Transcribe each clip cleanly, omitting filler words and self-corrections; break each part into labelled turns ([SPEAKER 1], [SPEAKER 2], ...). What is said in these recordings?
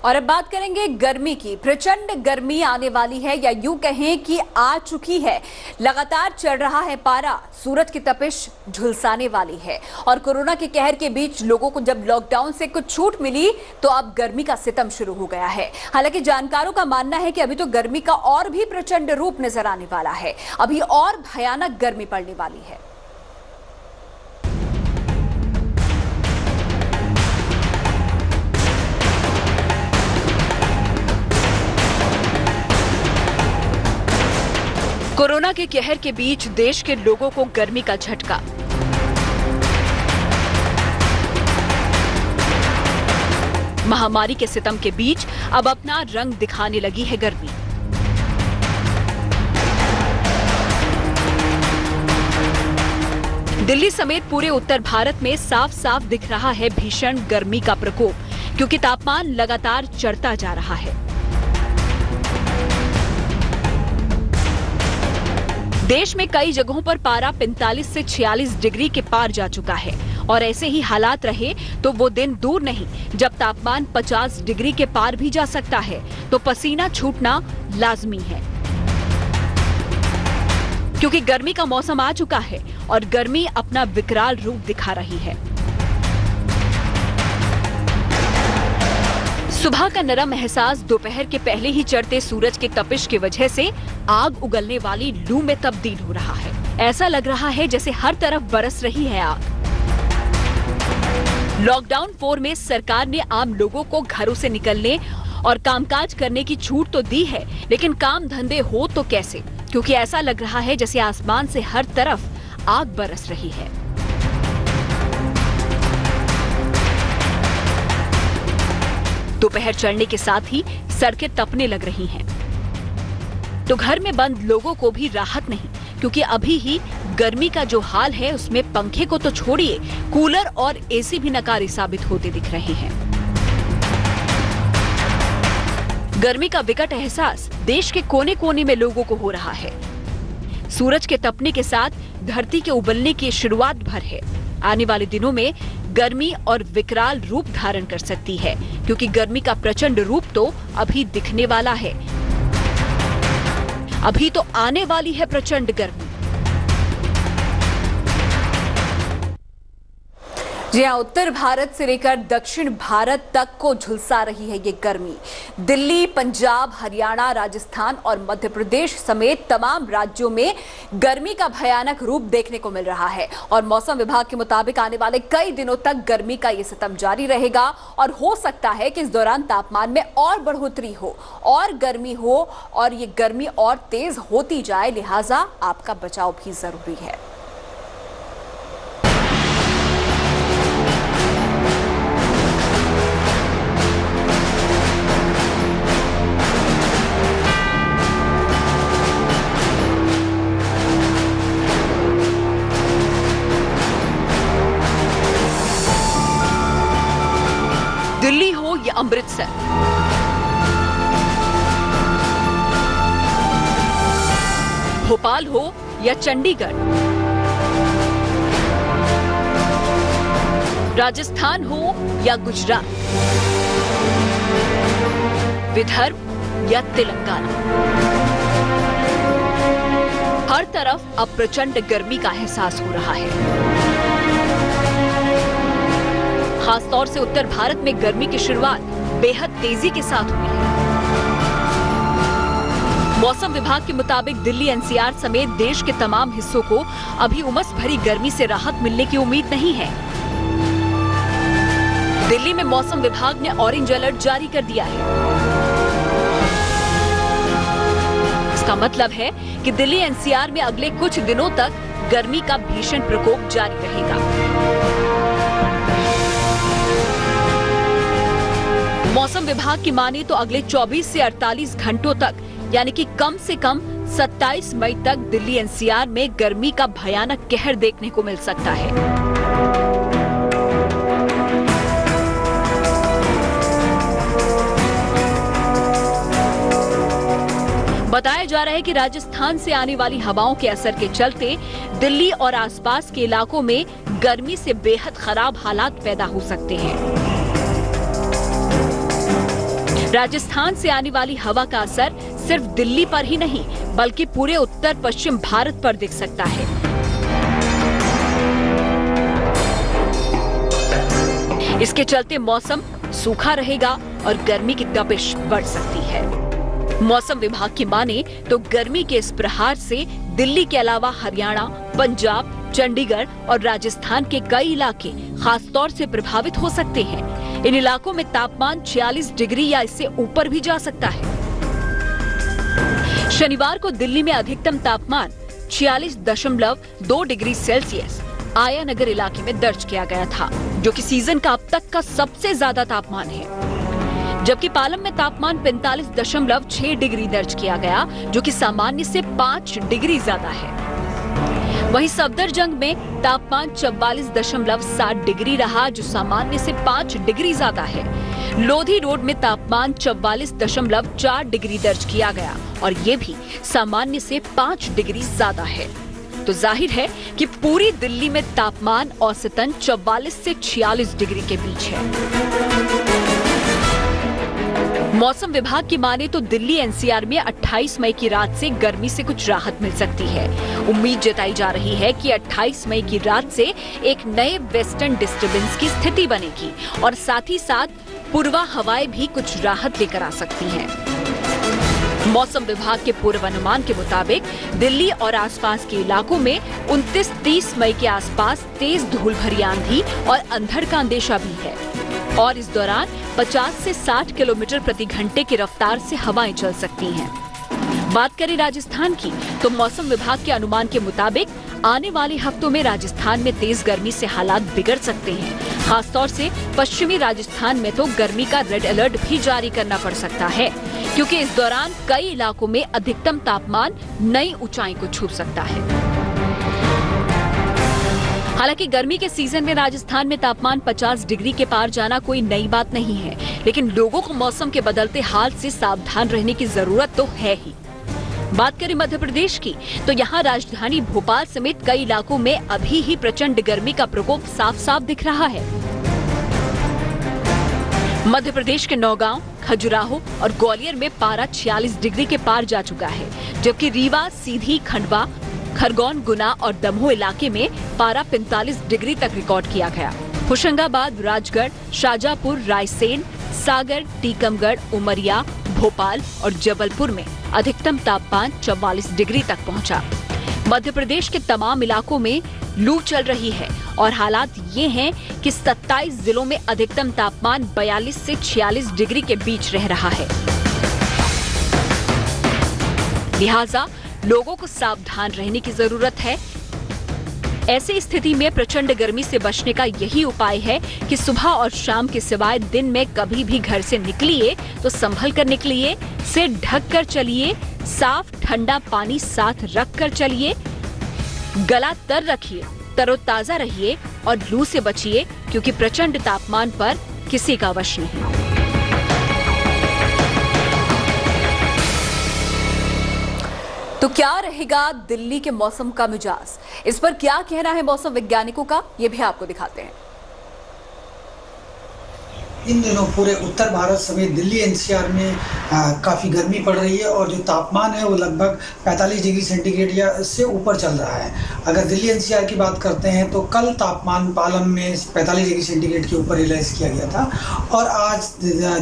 [SPEAKER 1] और अब बात करेंगे गर्मी की। प्रचंड गर्मी आने वाली है, या यूं कहें कि आ चुकी है। लगातार चढ़ रहा है पारा, सूरज की तपिश झुलसाने वाली है। और कोरोना के कहर के बीच लोगों को जब लॉकडाउन से कुछ छूट मिली तो अब गर्मी का सितम शुरू हो गया है। हालांकि जानकारों का मानना है कि अभी तो गर्मी का और भी प्रचंड रूप नजर आने वाला है। अभी और भयानक गर्मी पड़ने वाली है। कोरोना के कहर के बीच देश के लोगों को गर्मी का झटका। महामारी के सितम के बीच अब अपना रंग दिखाने लगी है गर्मी। दिल्ली समेत पूरे उत्तर भारत में साफ साफ दिख रहा है भीषण गर्मी का प्रकोप, क्योंकि तापमान लगातार चढ़ता जा रहा है। देश में कई जगहों पर पारा 45 से 46 डिग्री के पार जा चुका है। और ऐसे ही हालात रहे तो वो दिन दूर नहीं जब तापमान 50 डिग्री के पार भी जा सकता है, तो पसीना छूटना लाजमी है। क्योंकि गर्मी का मौसम आ चुका है और गर्मी अपना विकराल रूप दिखा रही है। सुबह का नरम एहसास दोपहर के पहले ही चढ़ते सूरज की तपिश की वजह से आग उगलने वाली लू में तब्दील हो रहा है। ऐसा लग रहा है जैसे हर तरफ बरस रही है आग। लॉकडाउन 4 में सरकार ने आम लोगों को घरों से निकलने और कामकाज करने की छूट तो दी है, लेकिन काम धंधे हो तो कैसे, क्योंकि ऐसा लग रहा है जैसे आसमान से हर तरफ आग बरस रही है। दोपहर चढ़ने के साथ ही सड़कें तपने लग रही हैं। तो घर में बंद लोगों को भी राहत नहीं, क्योंकि अभी ही गर्मी का जो हाल है उसमें पंखे को तो छोड़िए, कूलर और एसी भी नकारी साबित होते दिख रहे हैं। गर्मी का विकट एहसास देश के कोने कोने में लोगों को हो रहा है। सूरज के तपने के साथ धरती के उबलने की शुरुआत भर है। आने वाले दिनों में गर्मी और विकराल रूप धारण कर सकती है, क्योंकि गर्मी का प्रचंड रूप तो अभी दिखने वाला है। अभी तो आने वाली है प्रचंड गर्मी। जी हाँ, उत्तर भारत से लेकर दक्षिण भारत तक को झुलसा रही है ये गर्मी। दिल्ली, पंजाब, हरियाणा, राजस्थान और मध्य प्रदेश समेत तमाम राज्यों में गर्मी का भयानक रूप देखने को मिल रहा है। और मौसम विभाग के मुताबिक आने वाले कई दिनों तक गर्मी का ये सितम जारी रहेगा और हो सकता है कि इस दौरान तापमान में और बढ़ोतरी हो और गर्मी हो, और ये गर्मी और तेज होती जाए। लिहाजा आपका बचाव भी जरूरी है। दिल्ली हो या अमृतसर, भोपाल हो या चंडीगढ़, राजस्थान हो या गुजरात, विदर्भ या तेलंगाना, हर तरफ अब प्रचंड गर्मी का एहसास हो रहा है। खासतौर से उत्तर भारत में गर्मी की शुरुआत बेहद तेजी के साथ हुई है। मौसम विभाग के मुताबिक दिल्ली, एनसीआर समेत देश के तमाम हिस्सों को अभी उमस भरी गर्मी से राहत मिलने की उम्मीद नहीं है। दिल्ली में मौसम विभाग ने ऑरेंज अलर्ट जारी कर दिया है। इसका मतलब है कि दिल्ली, एनसीआर में अगले कुछ दिनों तक गर्मी का भीषण प्रकोप जारी रहेगा। मौसम विभाग की माने तो अगले 24 से 48 घंटों तक, यानी कि कम से कम 27 मई तक दिल्ली, एनसीआर में गर्मी का भयानक कहर देखने को मिल सकता है। बताया जा रहा है कि राजस्थान से आने वाली हवाओं के असर के चलते दिल्ली और आसपास के इलाकों में गर्मी से बेहद खराब हालात पैदा हो सकते हैं। राजस्थान से आने वाली हवा का असर सिर्फ दिल्ली पर ही नहीं बल्कि पूरे उत्तर पश्चिम भारत पर दिख सकता है। इसके चलते मौसम सूखा रहेगा और गर्मी की तपिश बढ़ सकती है। मौसम विभाग की माने तो गर्मी के इस प्रहार से दिल्ली के अलावा हरियाणा, पंजाब, चंडीगढ़ और राजस्थान के कई इलाके खासतौर से प्रभावित हो सकते हैं। इन इलाकों में तापमान 46 डिग्री या इससे ऊपर भी जा सकता है। शनिवार को दिल्ली में अधिकतम तापमान 46.2 डिग्री सेल्सियस आया नगर इलाके में दर्ज किया गया था, जो कि सीजन का अब तक का सबसे ज्यादा तापमान है। जबकि पालम में तापमान 45.6 डिग्री दर्ज किया गया, जो कि सामान्य से 5 डिग्री ज्यादा है। वहीं सफदरजंग में तापमान 44.7 डिग्री रहा, जो सामान्य से 5 डिग्री ज्यादा है। लोधी रोड में तापमान 44.4 डिग्री दर्ज किया गया और ये भी सामान्य से 5 डिग्री ज्यादा है। तो जाहिर है कि पूरी दिल्ली में तापमान औसतन 44 से 46 डिग्री के बीच है। मौसम विभाग की माने तो दिल्ली एनसीआर में 28 मई की रात से गर्मी से कुछ राहत मिल सकती है। उम्मीद जताई जा रही है कि 28 मई की रात से एक नए वेस्टर्न डिस्टर्बेंस की स्थिति बनेगी और साथ ही साथ पूर्वा हवाएं भी कुछ राहत लेकर आ सकती हैं। मौसम विभाग के पूर्वानुमान के मुताबिक दिल्ली और आसपास के इलाकों में 29-30 मई के आसपास तेज धूल भरी आंधी और अंधड़ का अंदेशा भी है और इस दौरान 50 से 60 किलोमीटर प्रति घंटे की रफ्तार से हवाएं चल सकती हैं। बात करें राजस्थान की तो मौसम विभाग के अनुमान के मुताबिक आने वाले हफ्तों में राजस्थान में तेज गर्मी से हालात बिगड़ सकते हैं। खासतौर से पश्चिमी राजस्थान में तो गर्मी का रेड अलर्ट भी जारी करना पड़ सकता है, क्योंकि इस दौरान कई इलाकों में अधिकतम तापमान नई ऊंचाई को छू सकता है। हालांकि गर्मी के सीजन में राजस्थान में तापमान 50 डिग्री के पार जाना कोई नई बात नहीं है, लेकिन लोगों को मौसम के बदलते हाल से सावधान रहने की जरूरत तो है ही। बात करें मध्य प्रदेश की तो यहाँ राजधानी भोपाल समेत कई इलाकों में अभी ही प्रचंड गर्मी का प्रकोप साफ साफ दिख रहा है। मध्य प्रदेश के नौगांव, खजुराहो और ग्वालियर में पारा 46 डिग्री के पार जा चुका है, जबकि रीवा, सीधी, खंडवा, खरगोन, गुना और दमोह इलाके में पारा 45 डिग्री तक रिकॉर्ड किया गया। होशंगाबाद, राजगढ़, शाजापुर, रायसेन, सागर, टीकमगढ़, उमरिया, भोपाल और जबलपुर में अधिकतम तापमान 44 डिग्री तक पहुंचा। मध्य प्रदेश के तमाम इलाकों में लू चल रही है और हालात ये हैं कि 27 जिलों में अधिकतम तापमान 42 से 46 डिग्री के बीच रह रहा है। लिहाजा लोगों को सावधान रहने की जरूरत है। ऐसी स्थिति में प्रचंड गर्मी से बचने का यही उपाय है कि सुबह और शाम के सिवाय दिन में कभी भी घर से निकलिए तो संभल कर निकलिए, सिर ढक कर चलिए, साफ ठंडा पानी साथ रख कर चलिए, गला तर रखिए, तरोताजा रहिए और लू से बचिए, क्योंकि प्रचंड तापमान पर किसी का वश नहीं। तो क्या रहेगा दिल्ली के मौसम का मिजाज? इस पर क्या कहना है मौसम वैज्ञानिकों का, ये भी आपको दिखाते हैं।
[SPEAKER 2] इन दिनों पूरे उत्तर भारत समेत दिल्ली एनसीआर में काफ़ी गर्मी पड़ रही है और जो तापमान है वो लगभग 45 डिग्री सेंटीग्रेड या इससे ऊपर चल रहा है। अगर दिल्ली एनसीआर की बात करते हैं तो कल तापमान पालम में 45 डिग्री सेंटीग्रेड के ऊपर रियलाइज़ किया गया था और आज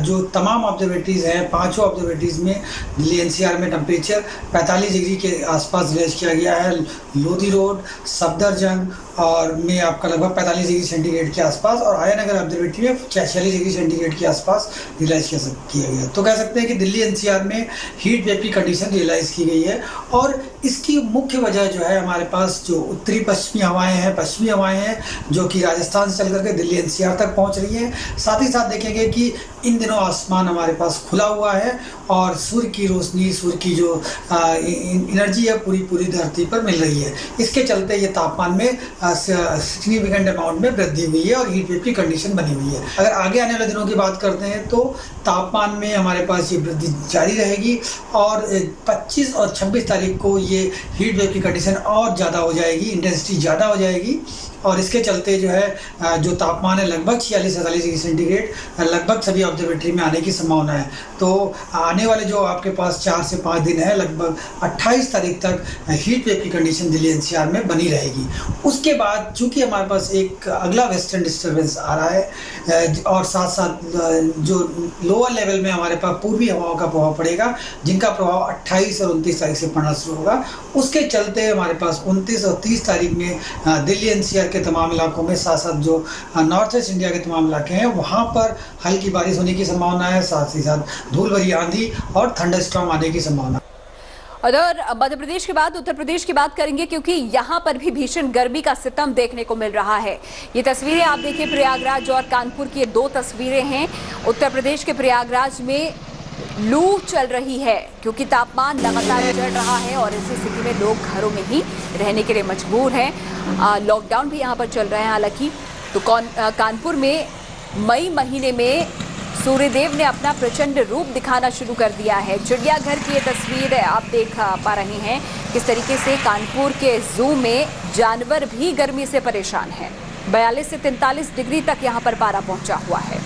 [SPEAKER 2] जो तमाम ऑब्जर्वेटरीज हैं, 5 ऑब्जर्वेटरीज में दिल्ली एनसीआर में टेम्परेचर 45 डिग्री के आसपास रियलाइज़ किया गया है। लोधी रोड, सफदरजंग और में आपका लगभग 45 डिग्री सेंटीग्रेड के आसपास और आयानगर ऑब्जर्वेटरी में 46 डिग्री सेंटीग्रेड के आसपास रियलाइज़ किया गया। तो कह सकते हैं कि दिल्ली एनसीआर में हीट वेव की कंडीशन रियलाइज़ की गई है और इसकी मुख्य वजह जो है हमारे पास जो उत्तरी पश्चिमी हवाएं हैं, पश्चिमी हवाएं हैं जो कि राजस्थान से चल करके दिल्ली एनसीआर तक पहुंच रही है। साथ ही साथ देखेंगे कि इन दिनों आसमान हमारे पास खुला हुआ है और सूर्य की रोशनी, सूर्य की जो एनर्जी है पूरी धरती पर मिल रही है। इसके चलते ये तापमान में सिग्निफिकेंट अमाउंट में वृद्धि हुई है और हीट वेव की कंडीशन बनी हुई है। अगर आगे आने वाले दिनों की बात करते हैं तो तापमान में हमारे पास ये वृद्धि जारी रहेगी और 25 और 26 तारीख को ये हीट वेव की कंडीशन और ज़्यादा हो जाएगी, इंटेंसिटी ज़्यादा हो जाएगी और इसके चलते जो है जो तापमान है लगभग 46-47 डिग्री सेंटीग्रेड लगभग सभी ऑब्जर्वेटरी में आने की संभावना है। तो आने वाले जो आपके पास 4 से 5 दिन है, लगभग 28 तारीख तक हीट वेव की कंडीशन दिल्ली एनसीआर में बनी रहेगी। उसके बाद चूंकि हमारे पास एक अगला वेस्टर्न डिस्टर्बेंस आ रहा है और साथ साथ जो लोअर लेवल में हमारे पास पूर्वी हवाओं का प्रभाव पड़ेगा, जिनका प्रभाव 28 और 29 तारीख से पड़ना शुरू होगा। उसके चलते हमारे पास 29 और 30 तारीख में दिल्ली एनसीआर के तमाम इलाकों में, साथ साथ जो नॉर्थ ईस्ट इंडिया के तमाम इलाके हैं वहाँ पर हल्की बारिश होने की संभावना है, साथ ही साथ धूल भरी आंधी और थंडरस्टॉर्म आने की संभावना।
[SPEAKER 1] उधर मध्य प्रदेश के बाद उत्तर प्रदेश की बात करेंगे, क्योंकि यहाँ पर भी भीषण गर्मी का सितम देखने को मिल रहा है। ये तस्वीरें आप देखिए, प्रयागराज और कानपुर की ये 2 तस्वीरें हैं। उत्तर प्रदेश के प्रयागराज में लू चल रही है, क्योंकि तापमान लगातार चढ़ रहा है और इसी स्थिति में लोग घरों में ही रहने के लिए मजबूर हैं। लॉकडाउन भी यहाँ पर चल रहे हैं हालांकि। तो कानपुर में मई महीने में सूर्यदेव ने अपना प्रचंड रूप दिखाना शुरू कर दिया है। चिड़ियाघर की ये तस्वीर आप देख पा रहे हैं किस तरीके से कानपुर के जू में जानवर भी गर्मी से परेशान हैं। 42 से 43 डिग्री तक यहाँ पर पारा पहुंचा हुआ है।